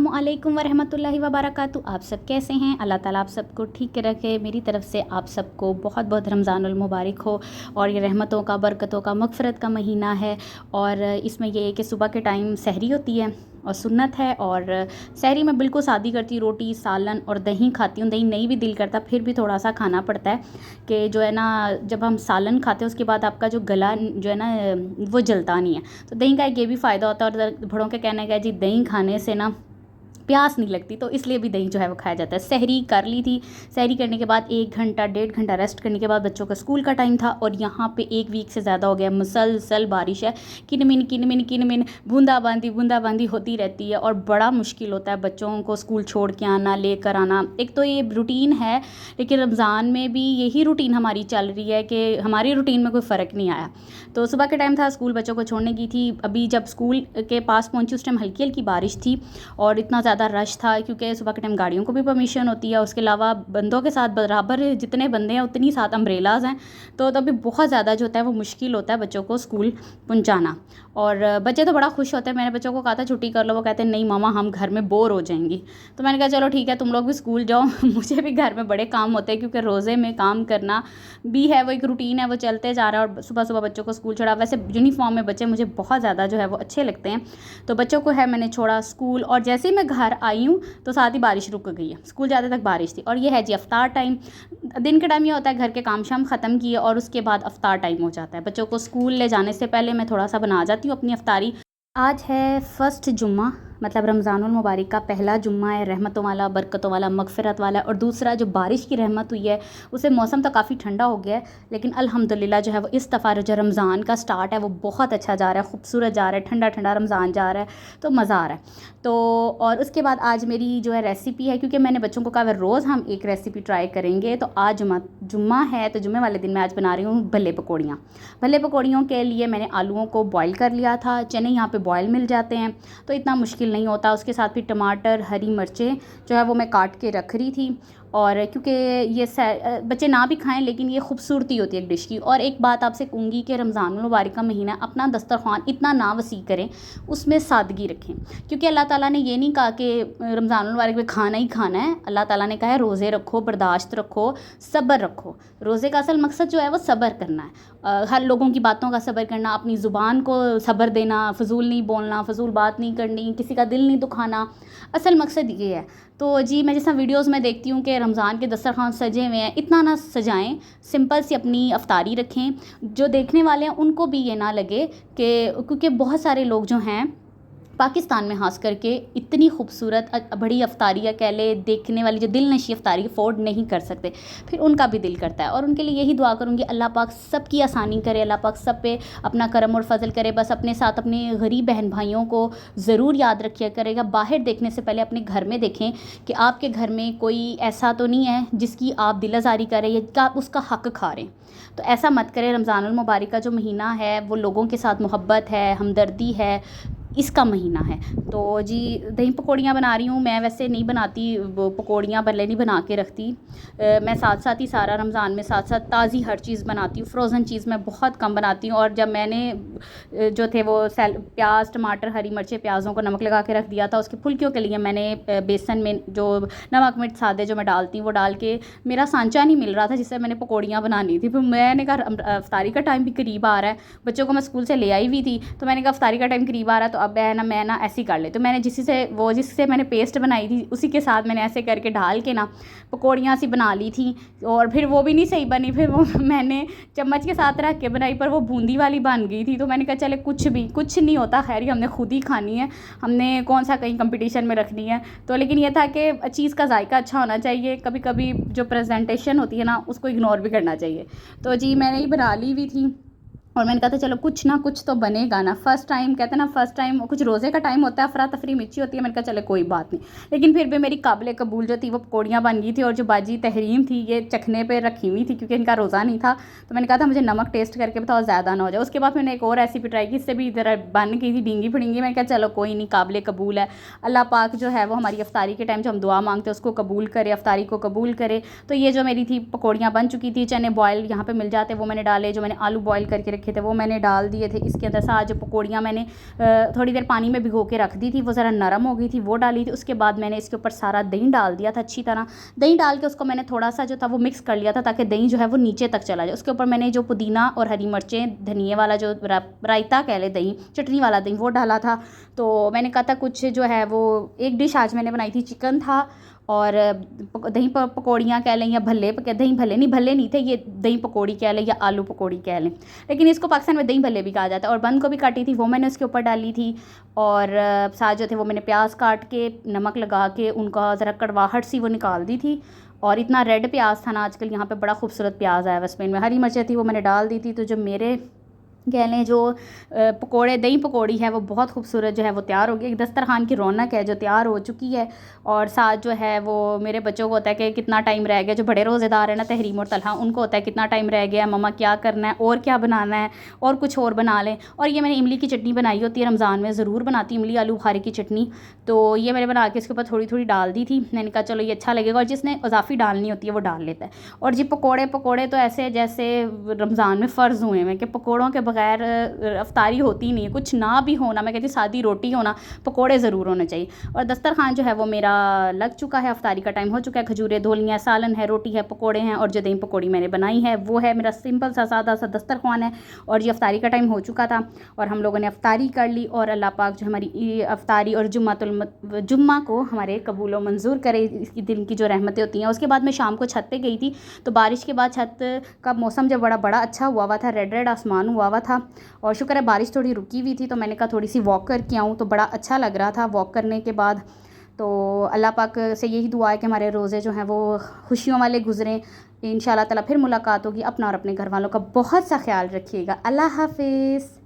अस्सलामुअलैकुम वरहमतुल्लाहि वबरकातुहू। आप सब कैसे हैं? अल्लाह ताला आप सबको ठीक रखे। मेरी तरफ़ से आप सबको बहुत बहुत रमज़ानुल मुबारक हो। और ये रहमतों का, बरकतों का, मग़फ़िरत का महीना है। और इसमें ये है कि सुबह के टाइम सहरी होती है और सुन्नत है। और सहरी में बिल्कुल सादी करती हूँ, रोटी सालन और दही खाती हूँ। दही नहीं भी दिल करता फिर भी थोड़ा सा खाना पड़ता है कि जो है ना, जब हम सालन खाते हैं उसके बाद आपका जो गला जो है ना वो जलता नहीं है। तो दही का एक ये भी फ़ायदा होता है। और बड़ों के कहने का जी दही खाने से ना प्यास नहीं लगती, तो इसलिए भी दही जो है वो खाया जाता है। सहरी कर ली थी। सहरी करने के बाद 1 घंटा 1.5 घंटा रेस्ट करने के बाद बच्चों का स्कूल का टाइम था। और यहाँ पे 1 वीक से ज़्यादा हो गया मुसलसल बारिश है। किन मिन बूंदाबांदी होती रहती है और बड़ा मुश्किल होता है बच्चों को स्कूल छोड़ के आना, लेकर आना। एक तो ये रूटीन है, लेकिन रमज़ान में भी यही रूटीन हमारी चल रही है कि हमारी रूटीन में कोई फ़र्क नहीं आया। तो सुबह के टाइम था, स्कूल बच्चों को छोड़ने की थी। अभी जब स्कूल के पास पहुँची उस टाइम हल्की हल्की बारिश थी और इतना ज़्यादा रश था, क्योंकि सुबह के टाइम गाड़ियों को भी परमिशन होती है। उसके अलावा बंदों के साथ बराबर जितने बंदे हैं उतनी साथ अम्ब्रेलाज हैं। तो तभी बहुत ज़्यादा जो होता है वो मुश्किल होता है बच्चों को स्कूल पहुंचाना। और बच्चे तो बड़ा खुश होते हैं। मैंने बच्चों को कहा था छुट्टी कर लो, वो कहते हैं नहीं मामा हम घर में बोर हो जाएंगी। तो मैंने कहा चलो ठीक है, तुम लोग भी स्कूल जाओ मुझे भी घर में बड़े काम होते हैं, क्योंकि रोज़े में काम करना भी है, वो एक रूटीन है, वो चलते जा रहा है। और सुबह सुबह बच्चों को स्कूल छोड़ा। वैसे यूनिफॉर्म में बच्चे मुझे बहुत ज़्यादा जो है वो अच्छे लगते हैं। तो बच्चों को है मैंने छोड़ा स्कूल, और जैसे ही मैं घर आई हूँ तो साथ ही बारिश रुक गई है। स्कूल जाते तक बारिश थी। और ये है जी अफ्तार टाइम। दिन के टाइम ये होता है घर के काम शाम ख़त्म किए और उसके बाद अफ्तार टाइम हो जाता है। बच्चों को स्कूल ले जाने से पहले मैं थोड़ा सा बना जाती हूँ अपनी अफ्तारी। आज है फर्स्ट जुम्मा, मतलब रमज़ानुल मुबारक का पहला जुम्मा है, रहमतों वाला, बरकतों वाला, मग़फ़िरत वाला। और दूसरा जो बारिश की रहमत हुई है उससे मौसम तो काफ़ी ठंडा हो गया है, लेकिन अल्हम्दुलिल्लाह जो है वो इस दफ़ा जो रमज़ान का स्टार्ट है वो बहुत अच्छा जा रहा है, खूबसूरत जा रहा है, ठंडा ठंडा रमज़ान जा रहा है, तो मज़ा आ रहा है। तो और उसके बाद आज मेरी जो है रेसिपी है, क्योंकि मैंने बच्चों को कहा रोज़ हम एक रेसिपी ट्राई करेंगे। तो आज जुम्मा है, तो जुम्मे वाले दिन मैं आज बना रही हूँ भल्ले पकौड़ियाँ। भल्ले पकौड़ियों के लिए मैंने आलूओं को बॉयल कर लिया था। चने यहाँ पे बॉयल मिल जाते हैं तो इतना मुश्किल नहीं होता। उसके साथ भी टमाटर, हरी मिर्चें जो है वो मैं काट के रख रही थी। और क्योंकि ये बच्चे ना भी खाएं, लेकिन ये खूबसूरती होती है एक डिश की। और एक बात आपसे कहूँगी कि रमज़ानुल मुबारक का महीना, अपना दस्तरख़्वान इतना ना वसी करें, उसमें सादगी रखें। क्योंकि अल्लाह ताला ने ये नहीं कहा कि रमज़ानुल मुबारक में खाना ही खाना है। अल्लाह ताला ने कहा है रोज़े रखो, बर्दाश्त रखो, सब्र रखो। रोज़े का असल मकसद जो है वो सब्र करना है। हर लोगों की बातों का सब्र करना, अपनी ज़ुबान को सब्र देना, फ़जूल नहीं बोलना, फ़जूल बात नहीं करनी, किसी का दिल नहीं दुखाना, असल मकसद ये है। तो जी मैं जैसा वीडियोस में देखती हूँ कि रमज़ान के दस्तरख़्वान सजे हुए हैं, इतना ना सजाएं, सिंपल सी अपनी अफ्तारी रखें। जो देखने वाले हैं उनको भी ये ना लगे कि, क्योंकि बहुत सारे लोग जो हैं पाकिस्तान में खास करके इतनी खूबसूरत बड़ी अफ्तारियाँ कह ले, देखने वाली जो दिल नशी अफ्तारी अफोर्ड नहीं कर सकते, फिर उनका भी दिल करता है। और उनके लिए यही दुआ करूँगी अल्लाह पाक सबकी आसानी करे, अल्लाह पाक सब पे अपना करम और फजल करे। बस अपने साथ अपने गरीब बहन भाइयों को ज़रूर याद रखिए करेगा। बाहर देखने से पहले अपने घर में देखें कि आपके घर में कोई ऐसा तो नहीं है जिसकी आप दिल आज़ारी करें या आप उसका हक़ खा रहे हैं। तो ऐसा मत करें। रमज़ानुल मुबारक का जो महीना है वो लोगों के साथ मोहब्बत है, हमदर्दी है, इसका महीना है। तो जी दही पकौड़ियाँ बना रही हूँ मैं। वैसे नहीं बनाती वो पकौड़ियाँ, भल्ले नहीं बना के रखती। मैं साथ साथ ही सारा रमज़ान में साथ साथ ताज़ी हर चीज़ बनाती हूँ। फ्रोज़न चीज़ मैं बहुत कम बनाती हूँ। और जब मैंने जो थे वो प्याज, टमाटर, हरी मिर्चें, प्याज़ों को नमक लगा के रख दिया था, उसकी फुल्कियों के लिए मैंने बेसन में जो नमक मिर्च सादे जो मैं डालती हूँ वो डाल के, मेरा सांचा नहीं मिल रहा था जिससे मैंने पकौड़ियाँ बनानी थी। फिर मैंने कहा अफ्तारी का टाइम भी करीब आ रहा है, बच्चों को मैं स्कूल से ले आई हुई थी, तो मैंने कहा अफ्तारी का टाइम करीब आ रहा है तो अब मैं ना ऐसे ही कर ले। तो मैंने जिससे मैंने पेस्ट बनाई थी उसी के साथ मैंने ऐसे करके ढाल के ना पकौड़ियाँ सी बना ली थी। और फिर वो भी नहीं सही बनी, फिर वो मैंने चम्मच के साथ रख के बनाई, पर वो बूंदी वाली बन गई थी। तो मैंने कहा चले कुछ नहीं होता, खैर ही हमने खुद ही खानी है, हमने कौन सा कहीं कंपटीशन में रखनी है। तो लेकिन ये था कि चीज़ का जायका अच्छा होना चाहिए, कभी कभी जो प्रेजेंटेशन होती है ना उसको इग्नोर भी करना चाहिए। तो जी मैंने ही बना ली हुई थी और मैंने कहा था चलो कुछ ना कुछ तो बनेगा ना। फर्स्ट टाइम कहते हैं ना, फर्स्ट टाइम कुछ रोज़े का टाइम होता है, अफरा तफरी मिर्ची होती है। मैंने कहा चले कोई बात नहीं, लेकिन फिर भी मेरी काबिल कबूल जो थी वो पकौड़ियाँ बन गई थी। और जो बाजी तहरीम थी ये चखने पे रखी हुई थी क्योंकि इनका रोज़ा नहीं था। तो मैंने कहा था मुझे नमक टेस्ट करके बताओ ज़्यादा ना हो जाए। उसके बाद मैंने एक और रेसिपी ट्राई की, इससे भी इधर बन गई थी डींगी फिड़ींगी। मैंने कहा चलो कोई नहीं, काबिल कबूल है। अल्लाह पाक जो है वो हमारी अफ्तारी के टाइम जो हम दुआ मांगते हैं उसको कबूल करे, अफ्तारी को कबूल करे। तो ये जो मेरी थी पकौड़ियाँ बन चुकी थी, चने बॉयल यहाँ पर मिल जाते वो मैंने डाले, जो मैंने आलू बॉयल करके रखे रखे थे वो मैंने डाल दिए थे इसके अंदर। साथ जो पकौड़ियाँ मैंने थोड़ी देर पानी में भिगो के रख दी थी, वो ज़रा नरम हो गई थी, वो डाली थी। उसके बाद मैंने इसके ऊपर सारा दही डाल दिया था अच्छी तरह। दही डाल के उसको मैंने थोड़ा सा जो था वो मिक्स कर लिया था ताकि दही जो है वो नीचे तक चला जाए। उसके ऊपर मैंने जो पुदीना और हरी मिर्चें, धनिए वाला जो रायता कह ले, दही चटनी वाला दही, वो डाला था। तो मैंने कहा था कुछ जो है वो एक डिश आज मैंने बनाई थी, चिकन था और दही पकौड़ियाँ कह लें या भल्ले, दही भल्ले नहीं थे, ये दही पकौड़ी कह लें या आलू पकौड़ी कह लें, लेकिन इसको पाकिस्तान में दही भल्ले भी कहा जाता है। और बंद गोभी काटी थी वो मैंने उसके ऊपर डाली थी और साथ जो थे वो मैंने प्याज काट के नमक लगा के उनका ज़रा कड़वाहट सी वो निकाल दी थी। और इतना रेड प्याज था ना, आजकल यहाँ पे बड़ा खूबसूरत प्याज आया वेस्ट में। हरी मिर्चें थी वो मैंने डाल दी थी। तो जो मेरे कह लें जो पकोड़े, दही पकौड़ी है वो बहुत खूबसूरत जो है वो तैयार हो गई। एक दस्तरखान की रौनक है जो तैयार हो चुकी है। और साथ जो है वो मेरे बच्चों को होता है कि कितना टाइम रह गया, जो बड़े रोज़ेदार है ना तहरीम और तलहा, उनको होता है कितना टाइम रह गया, मम्मा क्या करना है और क्या बनाना है और कुछ और बना लें। और ये मैंने इमली की चटनी बनाई होती है रमज़ान में, ज़रूर बनाती इमली आलू बुखारे की चटनी। तो ये मैंने बना के इसके ऊपर थोड़ी थोड़ी डाल दी थी। मैंने कहा चलो ये अच्छा लगेगा, और जिसने इजाफ़ी डालनी होती है वो डाल लेता है। और जी पकौड़े तो ऐसे जैसे रमज़ान में फ़र्ज़ हुए हैं कि पकौड़ों के बगैर अफ्तारी होती नहीं है। कुछ ना भी होना, मैं कहती सादी रोटी होना, पकोड़े ज़रूर होने चाहिए। और दस्तरखान जो है वो मेरा लग चुका है, अफ्तारी का टाइम हो चुका है। खजूरें धो ली हैं, सालन है, रोटी है, पकोड़े हैं, और जो दही पकौड़ी मैंने बनाई है वो है। मेरा सिंपल सा सादा सा दस्तरखान है। और ये अफ्तारी का टाइम हो चुका था और हम लोगों ने अफ्तारी कर ली। और अल्लाह पाक जो हमारी अफ्तारी और जुम्मा को हमारे कबूल व मंजूर करे, इसकी दिन की जो रहमतें होती हैं। उसके बाद मैं शाम को छत पे गई थी, तो बारिश के बाद छत का मौसम जब बड़ा अच्छा हुआ था, रेड आसमान हुआ था, और शुक्र है बारिश थोड़ी रुकी हुई थी। तो मैंने कहा थोड़ी सी वॉक करके आऊँ, तो बड़ा अच्छा लग रहा था वॉक करने के बाद। तो अल्लाह पाक से यही दुआ है कि हमारे रोज़े जो हैं वो खुशियों वाले गुजरें। इंशाअल्लाह ताला फिर मुलाकात होगी। अपना और अपने घर वालों का बहुत सा ख्याल रखिएगा। अल्लाह हाफिज़।